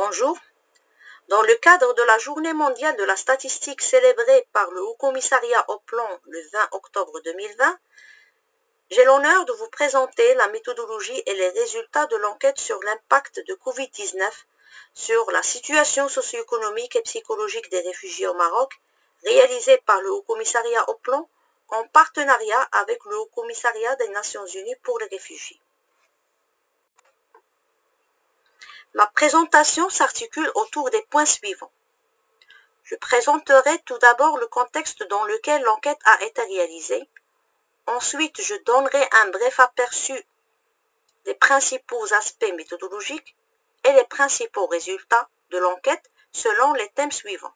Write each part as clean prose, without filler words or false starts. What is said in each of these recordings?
Bonjour. Dans le cadre de la Journée mondiale de la statistique célébrée par le Haut Commissariat au Plan le 20 octobre 2020, j'ai l'honneur de vous présenter la méthodologie et les résultats de l'enquête sur l'impact de Covid-19 sur la situation socio-économique et psychologique des réfugiés au Maroc, réalisée par le Haut Commissariat au Plan en partenariat avec le Haut Commissariat des Nations Unies pour les réfugiés. Ma présentation s'articule autour des points suivants. Je présenterai tout d'abord le contexte dans lequel l'enquête a été réalisée. Ensuite, je donnerai un bref aperçu des principaux aspects méthodologiques et les principaux résultats de l'enquête selon les thèmes suivants.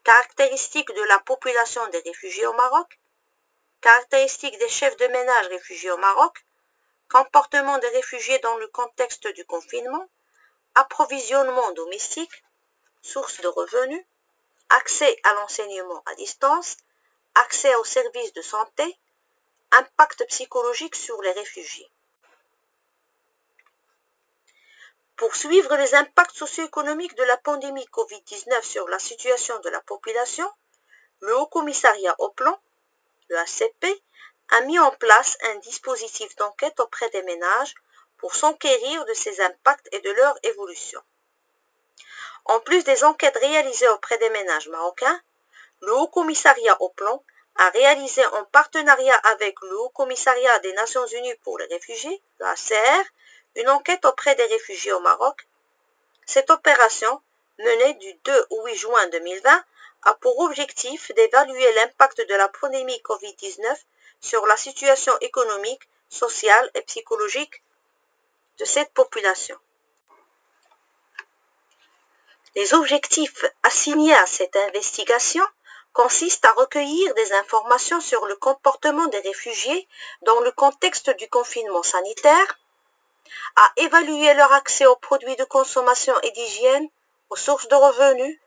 Caractéristiques de la population des réfugiés au Maroc, caractéristiques des chefs de ménage réfugiés au Maroc, comportement des réfugiés dans le contexte du confinement, approvisionnement domestique, sources de revenus, accès à l'enseignement à distance, accès aux services de santé, impact psychologique sur les réfugiés. Pour suivre les impacts socio-économiques de la pandémie Covid-19 sur la situation de la population, le Haut Commissariat au Plan, le HCP, a mis en place un dispositif d'enquête auprès des ménages pour s'enquérir de ces impacts et de leur évolution. En plus des enquêtes réalisées auprès des ménages marocains, le Haut Commissariat au Plan a réalisé en partenariat avec le Haut Commissariat des Nations Unies pour les réfugiés, le HCR, une enquête auprès des réfugiés au Maroc. Cette opération, menée du 2 au 8 juin 2020, a pour objectif d'évaluer l'impact de la pandémie Covid-19 sur la situation économique, sociale et psychologique de cette population. Les objectifs assignés à cette investigation consistent à recueillir des informations sur le comportement des réfugiés dans le contexte du confinement sanitaire, à évaluer leur accès aux produits de consommation et d'hygiène, aux sources de revenus,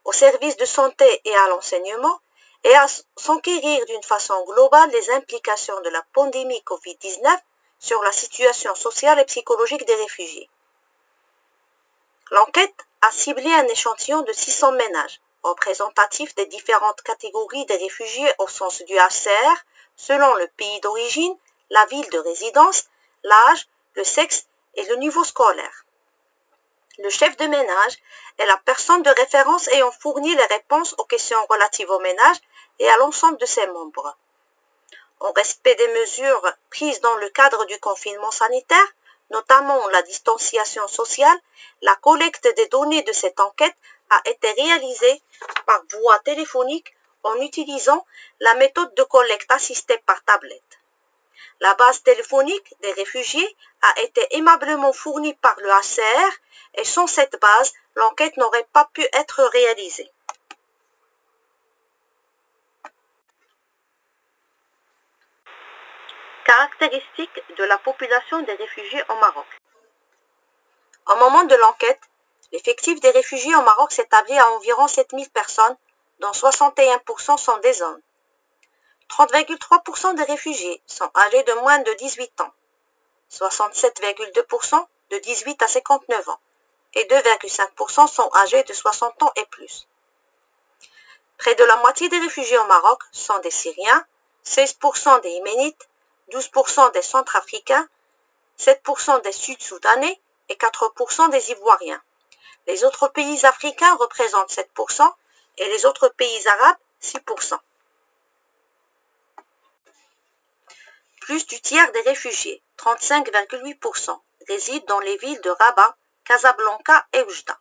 aux services de santé et à l'enseignement, et à s'enquérir d'une façon globale des implications de la pandémie Covid-19 sur la situation sociale et psychologique des réfugiés. L'enquête a ciblé un échantillon de 600 ménages, représentatifs des différentes catégories des réfugiés au sens du HCR, selon le pays d'origine, la ville de résidence, l'âge, le sexe et le niveau scolaire. Le chef de ménage est la personne de référence ayant fourni les réponses aux questions relatives au ménage et à l'ensemble de ses membres. En respect des mesures prises dans le cadre du confinement sanitaire, notamment la distanciation sociale, la collecte des données de cette enquête a été réalisée par voie téléphonique en utilisant la méthode de collecte assistée par tablette. La base téléphonique des réfugiés a été aimablement fournie par le HCR et sans cette base, l'enquête n'aurait pas pu être réalisée. Caractéristiques de la population des réfugiés au Maroc. Au moment de l'enquête, l'effectif des réfugiés au Maroc s'établit à environ 7000 personnes, dont 61% sont des hommes. 30,3% des réfugiés sont âgés de moins de 18 ans, 67,2% de 18 à 59 ans et 2,5% sont âgés de 60 ans et plus. Près de la moitié des réfugiés au Maroc sont des Syriens, 16% des Yéménites, 12% des Centrafricains, 7% des Sud-Soudanais et 4% des Ivoiriens. Les autres pays africains représentent 7% et les autres pays arabes 6%. Plus du tiers des réfugiés, 35,8%, résident dans les villes de Rabat, Casablanca et Oujda.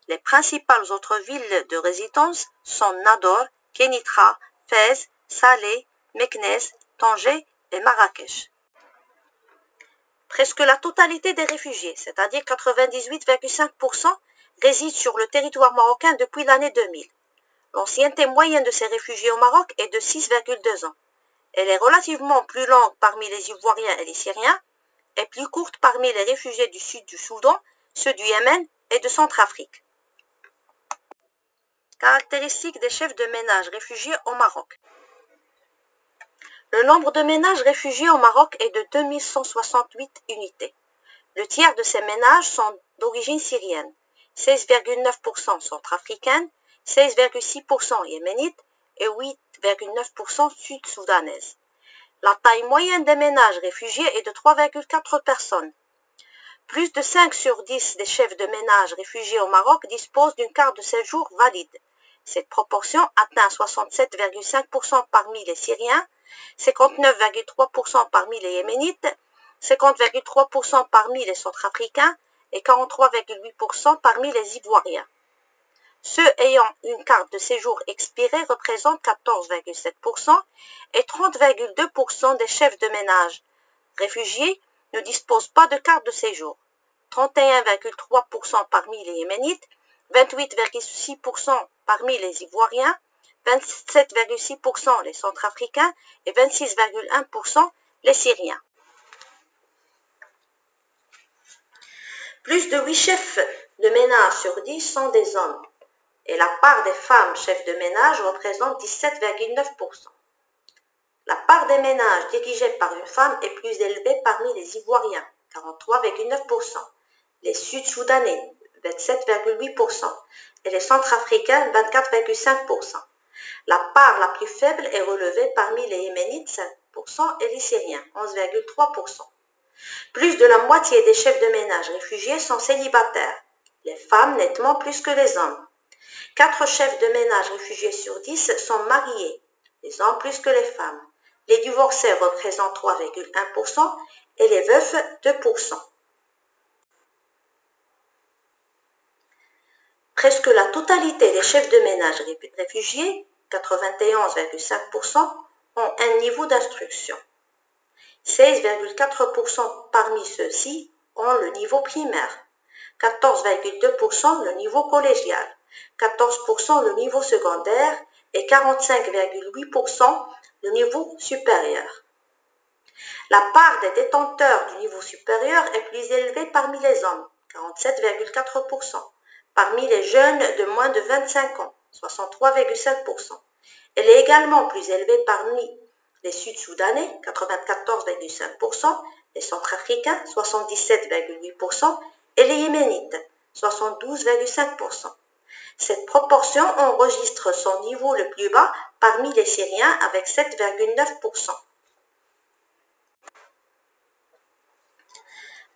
Les principales autres villes de résidence sont Nador, Kénitra, Fès, Salé, Meknès, Tanger et Marrakech. Presque la totalité des réfugiés, c'est-à-dire 98,5%, résident sur le territoire marocain depuis l'année 2000. L'ancienneté moyenne de ces réfugiés au Maroc est de 6,2 ans. Elle est relativement plus longue parmi les Ivoiriens et les Syriens, et plus courte parmi les réfugiés du sud du Soudan, ceux du Yémen et de Centrafrique. Caractéristiques des chefs de ménage réfugiés au Maroc. Le nombre de ménages réfugiés au Maroc est de 2168 unités. Le tiers de ces ménages sont d'origine syrienne, 16,9% centrafricaine, 16,6% yéménite et 8,9% sud-soudanaise. La taille moyenne des ménages réfugiés est de 3,4 personnes. Plus de 5 sur 10 des chefs de ménage réfugiés au Maroc disposent d'une carte de séjour valide. Cette proportion atteint 67,5% parmi les Syriens, 59,3% parmi les Yéménites, 50,3% parmi les Centrafricains et 43,8% parmi les Ivoiriens. Ceux ayant une carte de séjour expirée représentent 14,7% et 30,2% des chefs de ménage réfugiés ne disposent pas de carte de séjour. 31,3% parmi les Yéménites, 28,6% parmi les Ivoiriens, 27,6% les Centrafricains et 26,1% les Syriens. Plus de 8 chefs de ménage sur 10 sont des hommes et la part des femmes chefs de ménage représente 17,9%. La part des ménages dirigés par une femme est plus élevée parmi les Ivoiriens, 43,9%, les Sud-Soudanais, 27,8%, et les Centrafricains, 24,5%. La part la plus faible est relevée parmi les Yéménites, 5%, et les Syriens, 11,3%. Plus de la moitié des chefs de ménage réfugiés sont célibataires, les femmes nettement plus que les hommes. 4 chefs de ménage réfugiés sur 10 sont mariés, les hommes plus que les femmes. Les divorcés représentent 3,1% et les veufs 2%. Presque la totalité des chefs de ménage réfugiés, 91,5%, ont un niveau d'instruction. 16,4% parmi ceux-ci ont le niveau primaire, 14,2% le niveau collégial, 14% le niveau secondaire et 45,8% le niveau supérieur. La part des détenteurs du niveau supérieur est plus élevée parmi les hommes, 47,4%, parmi les jeunes de moins de 25 ans, 63,7%. Elle est également plus élevée parmi les Sud-Soudanais, 94,5%, les Centrafricains, 77,8%, et les Yéménites, 72,5%. Cette proportion enregistre son niveau le plus bas parmi les Syriens avec 7,9%.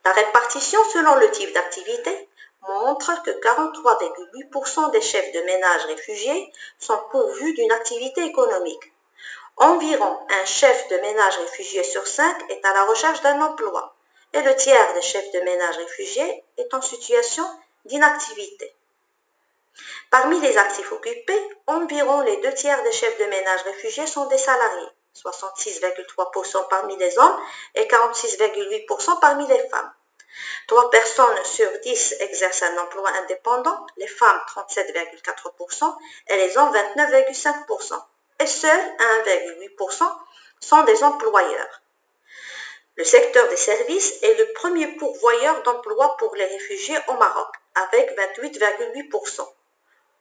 La répartition selon le type d'activité montre que 43,8% des chefs de ménage réfugiés sont pourvus d'une activité économique. Environ un chef de ménage réfugié sur 5 est à la recherche d'un emploi et le tiers des chefs de ménage réfugiés est en situation d'inactivité. Parmi les actifs occupés, environ les 2 tiers des chefs de ménage réfugiés sont des salariés, 66,3% parmi les hommes et 46,8% parmi les femmes. 3 personnes sur 10 exercent un emploi indépendant, les femmes 37,4% et les hommes 29,5%. Et seuls 1,8% sont des employeurs. Le secteur des services est le premier pourvoyeur d'emplois pour les réfugiés au Maroc, avec 28,8%.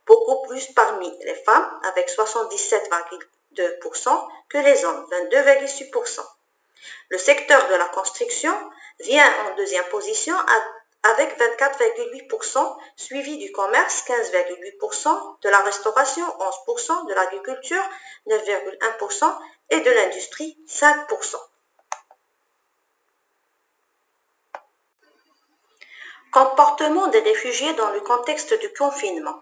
Beaucoup plus parmi les femmes, avec 77,2% que les hommes, 22,6%. Le secteur de la construction vient en deuxième position avec 24,8%, suivi du commerce 15,8%, de la restauration 11%, de l'agriculture 9,1% et de l'industrie 5%. Comportement des réfugiés dans le contexte du confinement.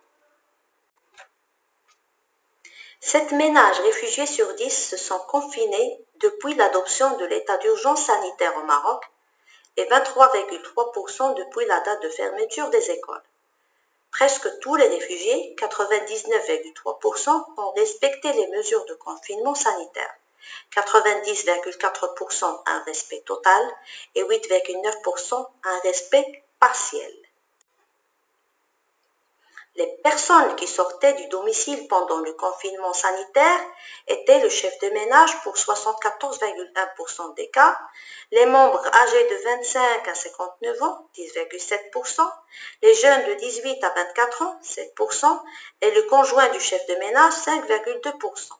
7 ménages réfugiés sur 10 se sont confinés depuis l'adoption de l'état d'urgence sanitaire au Maroc et 23,3% depuis la date de fermeture des écoles. Presque tous les réfugiés, 99,3%, ont respecté les mesures de confinement sanitaire, 90,4% un respect total et 8,9% un respect partiel. Les personnes qui sortaient du domicile pendant le confinement sanitaire étaient le chef de ménage pour 74,1% des cas, les membres âgés de 25 à 59 ans, 10,7%, les jeunes de 18 à 24 ans, 7%, et le conjoint du chef de ménage, 5,2%.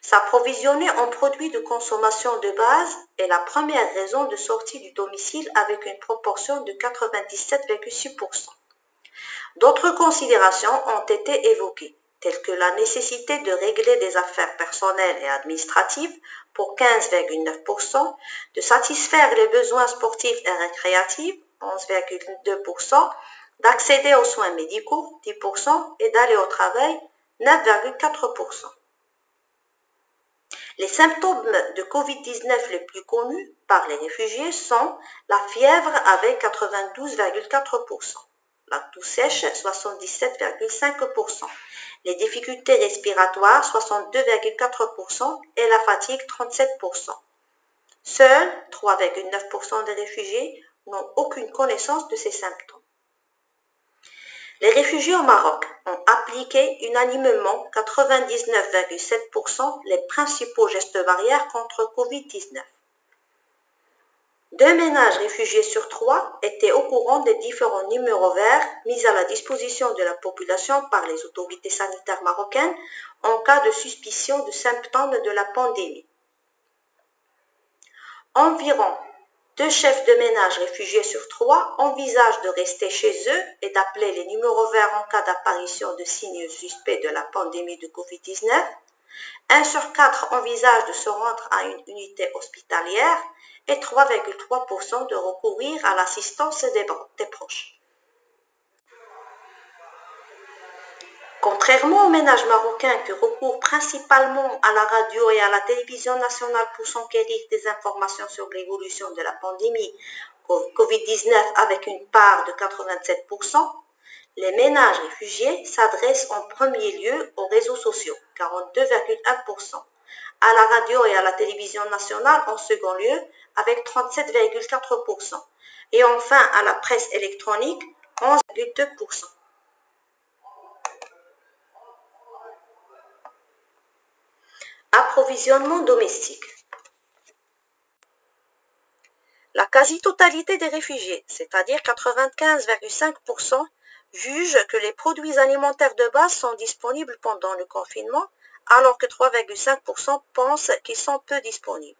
S'approvisionner en produits de consommation de base est la première raison de sortie du domicile avec une proportion de 97,6%. D'autres considérations ont été évoquées, telles que la nécessité de régler des affaires personnelles et administratives pour 15,9%, de satisfaire les besoins sportifs et récréatifs, 11,2%, d'accéder aux soins médicaux, 10%, et d'aller au travail, 9,4%. Les symptômes de Covid-19 les plus connus par les réfugiés sont la fièvre avec 92,4%, la toux sèche 77,5%, les difficultés respiratoires 62,4% et la fatigue 37%. Seuls 3,9% des réfugiés n'ont aucune connaissance de ces symptômes. Les réfugiés au Maroc ont appliqué unanimement 99,7% les principaux gestes barrières contre Covid-19. 2 ménages réfugiés sur 3 étaient au courant des différents numéros verts mis à la disposition de la population par les autorités sanitaires marocaines en cas de suspicion de symptômes de la pandémie. Environ 2 chefs de ménage réfugiés sur 3 envisagent de rester chez eux et d'appeler les numéros verts en cas d'apparition de signes suspects de la pandémie de Covid-19. 1 sur 4 envisage de se rendre à une unité hospitalière et 3,3% de recourir à l'assistance des proches. Contrairement aux ménages marocains qui recourent principalement à la radio et à la télévision nationale pour s'enquérir des informations sur l'évolution de la pandémie Covid-19 avec une part de 87%, les ménages réfugiés s'adressent en premier lieu aux réseaux sociaux, 42,1%, à la radio et à la télévision nationale en second lieu avec 37,4%, et enfin à la presse électronique, 11,2%. Approvisionnement domestique. La quasi-totalité des réfugiés, c'est-à-dire 95,5%, jugent que les produits alimentaires de base sont disponibles pendant le confinement, alors que 3,5% pensent qu'ils sont peu disponibles.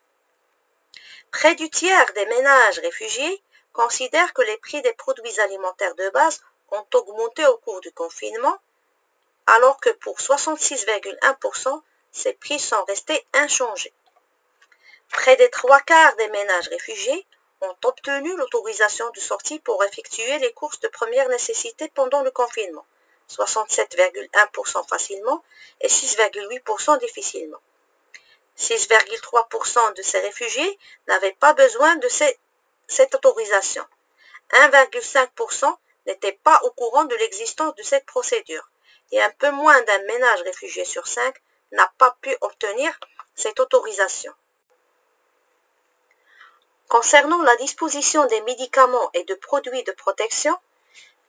Près du tiers des ménages réfugiés considèrent que les prix des produits alimentaires de base ont augmenté au cours du confinement, alors que pour 66,1%, ces prix sont restés inchangés. Près des 3/4 des ménages réfugiés ont obtenu l'autorisation de sortie pour effectuer les courses de première nécessité pendant le confinement, 67,1% facilement et 6,8% difficilement. 6,3% de ces réfugiés n'avaient pas besoin de cette autorisation. 1,5% n'étaient pas au courant de l'existence de cette procédure et un peu moins d'un ménage réfugié sur 5 n'a pas pu obtenir cette autorisation. Concernant la disposition des médicaments et de produits de protection,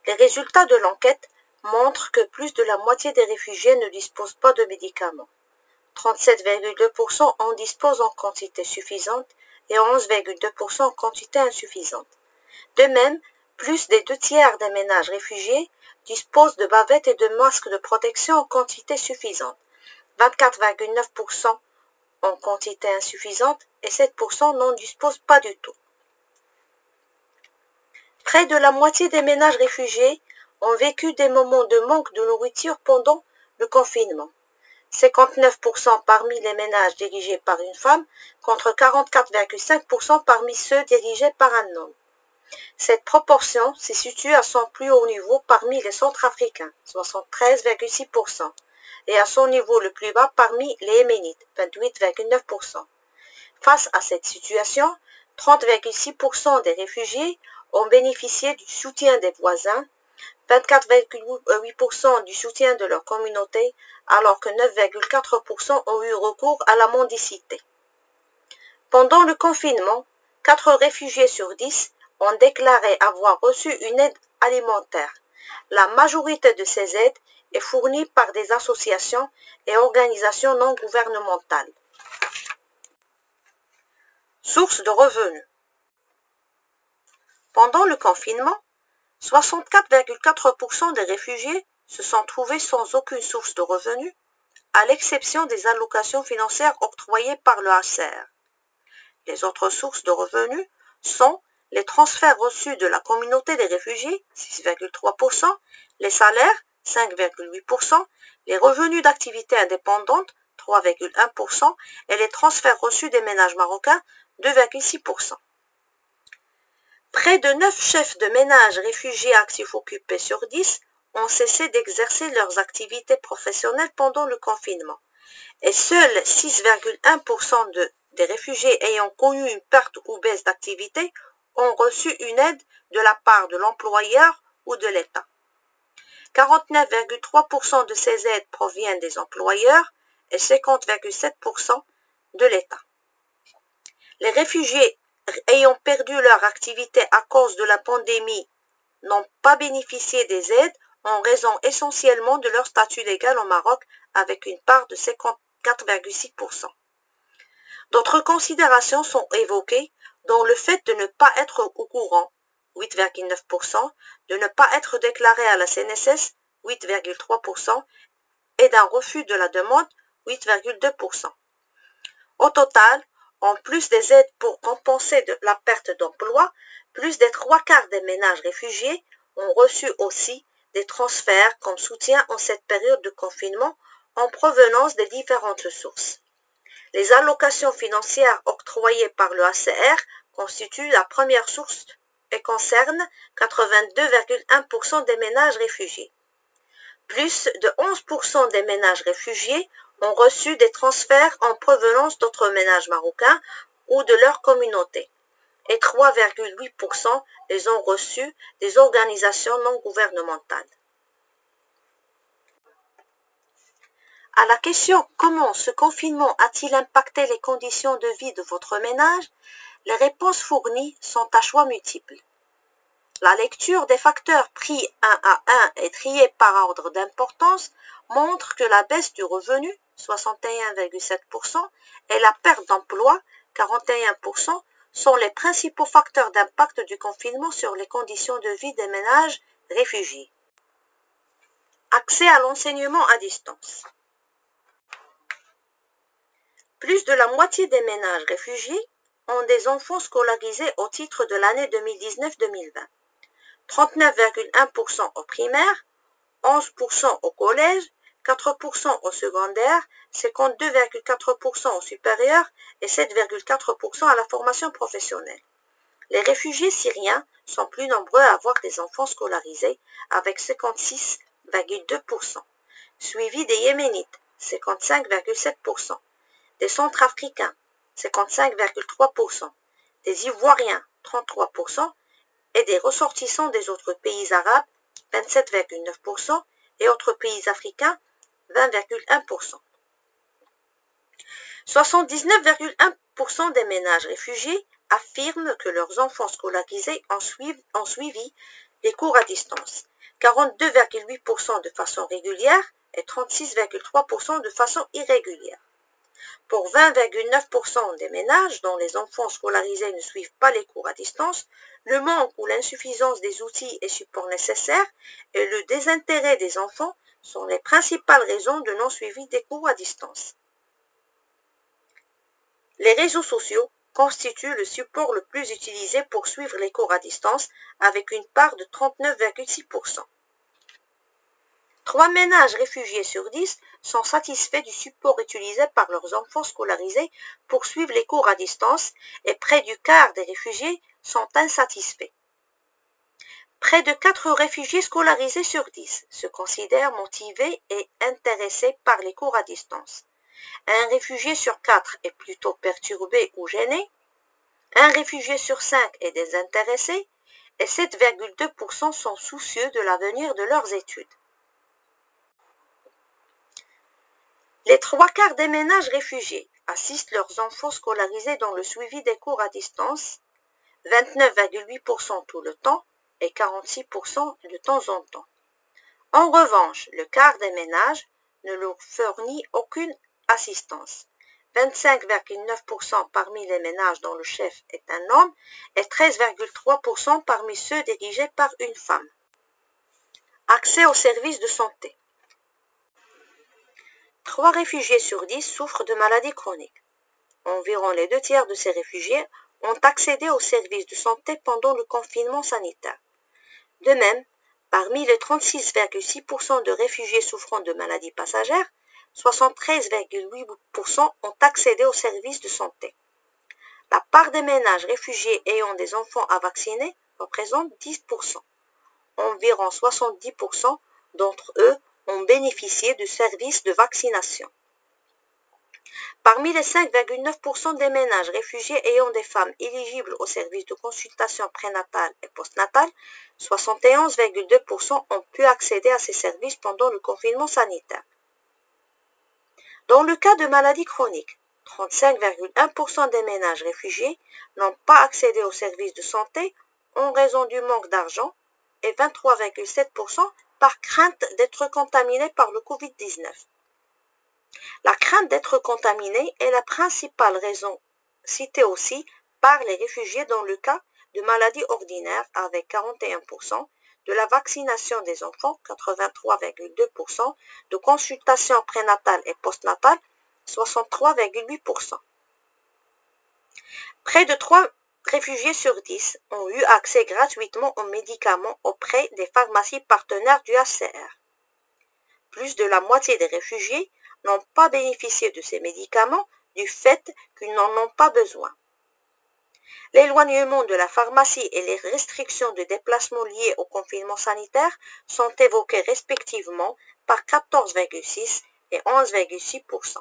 les résultats de l'enquête montrent que plus de la moitié des réfugiés ne disposent pas de médicaments. 37,2% en disposent en quantité suffisante et 11,2% en quantité insuffisante. De même, plus des 2/3 des ménages réfugiés disposent de bavettes et de masques de protection en quantité suffisante, 24,9% en quantité insuffisante et 7% n'en disposent pas du tout. Près de la moitié des ménages réfugiés ont vécu des moments de manque de nourriture pendant le confinement. 59% parmi les ménages dirigés par une femme contre 44,5% parmi ceux dirigés par un homme. Cette proportion se situe à son plus haut niveau parmi les Centrafricains, 73,6%, et à son niveau le plus bas parmi les Yéménites, 28,9%. Face à cette situation, 30,6% des réfugiés ont bénéficié du soutien des voisins, 24,8% du soutien de leur communauté, alors que 9,4% ont eu recours à la mendicité. Pendant le confinement, 4 réfugiés sur 10 ont déclaré avoir reçu une aide alimentaire. La majorité de ces aides est fournie par des associations et organisations non gouvernementales. Source de revenus. Pendant le confinement, 64,4% des réfugiés se sont trouvés sans aucune source de revenus, à l'exception des allocations financières octroyées par le HCR. Les autres sources de revenus sont les transferts reçus de la communauté des réfugiés, 6,3%, les salaires, 5,8%, les revenus d'activité indépendante, 3,1%, et les transferts reçus des ménages marocains, 2,6%. Près de 9 chefs de ménage réfugiés actifs occupés sur 10 ont cessé d'exercer leurs activités professionnelles pendant le confinement, et seuls 6,1% des réfugiés ayant connu une perte ou baisse d'activité ont reçu une aide de la part de l'employeur ou de l'État. 49,3% de ces aides proviennent des employeurs et 50,7% de l'État. Les réfugiés ayant perdu leur activité à cause de la pandémie n'ont pas bénéficié des aides en raison essentiellement de leur statut légal au Maroc avec une part de 54,6%. D'autres considérations sont évoquées, dont le fait de ne pas être au courant, 8,9%, de ne pas être déclaré à la CNSS, 8,3%, et d'un refus de la demande, 8,2%. Au total, en plus des aides pour compenser la perte d'emploi, plus des 3/4 des ménages réfugiés ont reçu aussi des transferts comme soutien en cette période de confinement en provenance des différentes sources. Les allocations financières octroyées par le HCR constituent la première source et concernent 82,1% des ménages réfugiés. Plus de 11% des ménages réfugiés ont reçu des transferts en provenance d'autres ménages marocains ou de leur communauté, et 3,8% les ont reçus des organisations non gouvernementales. À la question « Comment ce confinement a-t-il impacté les conditions de vie de votre ménage ?», les réponses fournies sont à choix multiples. La lecture des facteurs pris un à un et triés par ordre d'importance montre que la baisse du revenu, 61,7%, et la perte d'emploi, 41%, sont les principaux facteurs d'impact du confinement sur les conditions de vie des ménages réfugiés. Accès à l'enseignement à distance. Plus de la moitié des ménages réfugiés ont des enfants scolarisés au titre de l'année 2019-2020. 39,1% au primaire, 11% au collège, 4% au secondaire, 52,4% au supérieur et 7,4% à la formation professionnelle. Les réfugiés syriens sont plus nombreux à avoir des enfants scolarisés avec 56,2%, suivis des Yéménites, 55,7%, des Centrafricains, 55,3%, des Ivoiriens, 33%, et des ressortissants des autres pays arabes, 27,9%, et autres pays africains, 20,1%. 79,1% des ménages réfugiés affirment que leurs enfants scolarisés ont suivi les cours à distance, 42,8% de façon régulière et 36,3% de façon irrégulière. Pour 20,9% des ménages dont les enfants scolarisés ne suivent pas les cours à distance, le manque ou l'insuffisance des outils et supports nécessaires et le désintérêt des enfants sont les principales raisons de non-suivi des cours à distance. Les réseaux sociaux constituent le support le plus utilisé pour suivre les cours à distance avec une part de 39,6%. 3 ménages réfugiés sur 10 sont satisfaits du support utilisé par leurs enfants scolarisés pour suivre les cours à distance et près du quart des réfugiés sont insatisfaits. Près de 4 réfugiés scolarisés sur 10 se considèrent motivés et intéressés par les cours à distance. Un réfugié sur 4 est plutôt perturbé ou gêné. Un réfugié sur 5 est désintéressé et 7,2% sont soucieux de l'avenir de leurs études. Les 3/4 des ménages réfugiés assistent leurs enfants scolarisés dans le suivi des cours à distance, 29,8% tout le temps et 46% de temps en temps. En revanche, le quart des ménages ne leur fournit aucune assistance, 25,9% parmi les ménages dont le chef est un homme et 13,3% parmi ceux dirigés par une femme. Accès aux services de santé. 3 réfugiés sur 10 souffrent de maladies chroniques. Environ les 2 tiers de ces réfugiés ont accédé aux services de santé pendant le confinement sanitaire. De même, parmi les 36,6% de réfugiés souffrant de maladies passagères, 73,8% ont accédé aux services de santé. La part des ménages réfugiés ayant des enfants à vacciner représente 10%. Environ 70% d'entre eux ont bénéficié de services de vaccination. Parmi les 5,9% des ménages réfugiés ayant des femmes éligibles aux services de consultation prénatale et postnatale, 71,2% ont pu accéder à ces services pendant le confinement sanitaire. Dans le cas de maladies chroniques, 35,1% des ménages réfugiés n'ont pas accédé aux services de santé en raison du manque d'argent et 23,7% par crainte d'être contaminés par le Covid-19. La crainte d'être contaminé est la principale raison citée aussi par les réfugiés dans le cas de maladies ordinaires avec 41%, de la vaccination des enfants 83,2%, de consultation prénatale et postnatale 63,8%. Près de 3 réfugiés sur 10 ont eu accès gratuitement aux médicaments auprès des pharmacies partenaires du HCR. Plus de la moitié des réfugiés n'ont pas bénéficié de ces médicaments du fait qu'ils n'en ont pas besoin. L'éloignement de la pharmacie et les restrictions de déplacement liées au confinement sanitaire sont évoquées respectivement par 14,6% et 11,6%.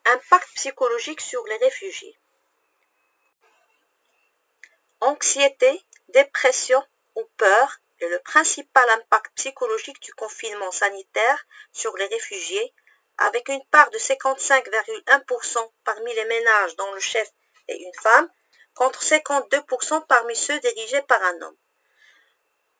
Impact psychologique sur les réfugiés. Anxiété, dépression ou peur est le principal impact psychologique du confinement sanitaire sur les réfugiés, avec une part de 55,1% parmi les ménages dont le chef est une femme, contre 52% parmi ceux dirigés par un homme.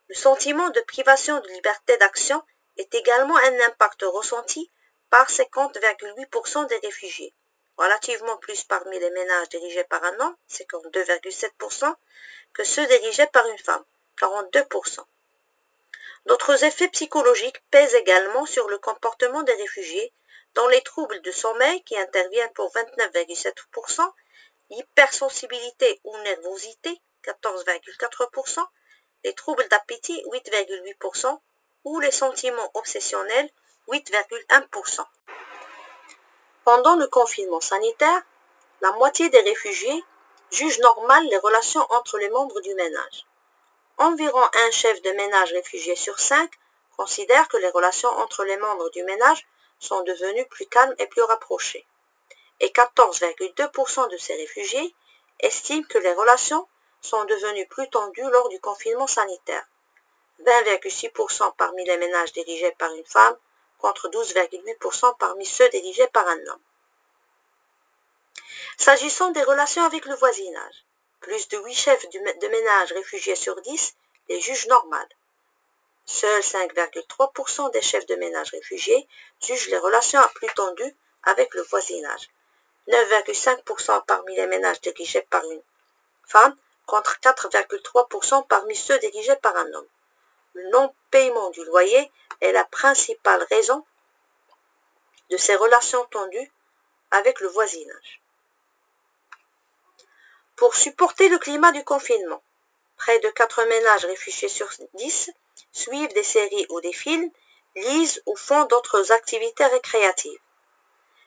Le sentiment de privation de liberté d'action est également un impact ressenti par 50,8% des réfugiés, relativement plus parmi les ménages dirigés par un homme, 52,7%, que ceux dirigés par une femme, 42%. D'autres effets psychologiques pèsent également sur le comportement des réfugiés, dont les troubles de sommeil qui interviennent pour 29,7%, l'hypersensibilité ou nervosité, 14,4%, les troubles d'appétit, 8,8%, ou les sentiments obsessionnels, 8,1%. Pendant le confinement sanitaire, la moitié des réfugiés jugent normales les relations entre les membres du ménage. Environ un chef de ménage réfugié sur 5 considère que les relations entre les membres du ménage sont devenues plus calmes et plus rapprochées. Et 14,2% de ces réfugiés estiment que les relations sont devenues plus tendues lors du confinement sanitaire. 20,6% parmi les ménages dirigés par une femme, contre 12,8% parmi ceux dirigés par un homme. S'agissant des relations avec le voisinage, plus de 8 chefs de ménage réfugiés sur 10 les jugent normales. Seuls 5,3% des chefs de ménage réfugiés jugent les relations plus tendues avec le voisinage. 9,5% parmi les ménages dirigés par une femme, contre 4,3% parmi ceux dirigés par un homme. Le non-paiement du loyer est la principale raison de ces relations tendues avec le voisinage. Pour supporter le climat du confinement, près de 4 ménages réfugiés sur 10 suivent des séries ou des films, lisent ou font d'autres activités récréatives.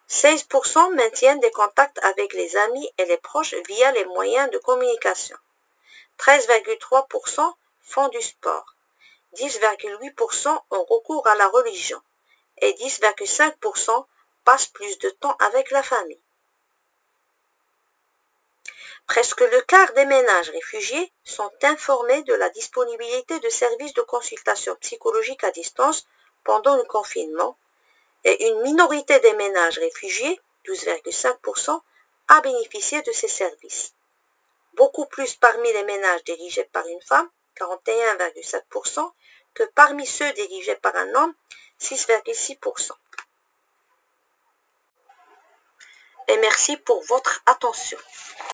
16% maintiennent des contacts avec les amis et les proches via les moyens de communication. 13,3% font du sport. 10,8% ont recours à la religion et 10,5% passent plus de temps avec la famille. Presque le quart des ménages réfugiés sont informés de la disponibilité de services de consultation psychologique à distance pendant le confinement et une minorité des ménages réfugiés, 12,5%, a bénéficié de ces services. Beaucoup plus parmi les ménages dirigés par une femme, 41,7%, que parmi ceux dirigés par un homme, 6,6%. Et merci pour votre attention.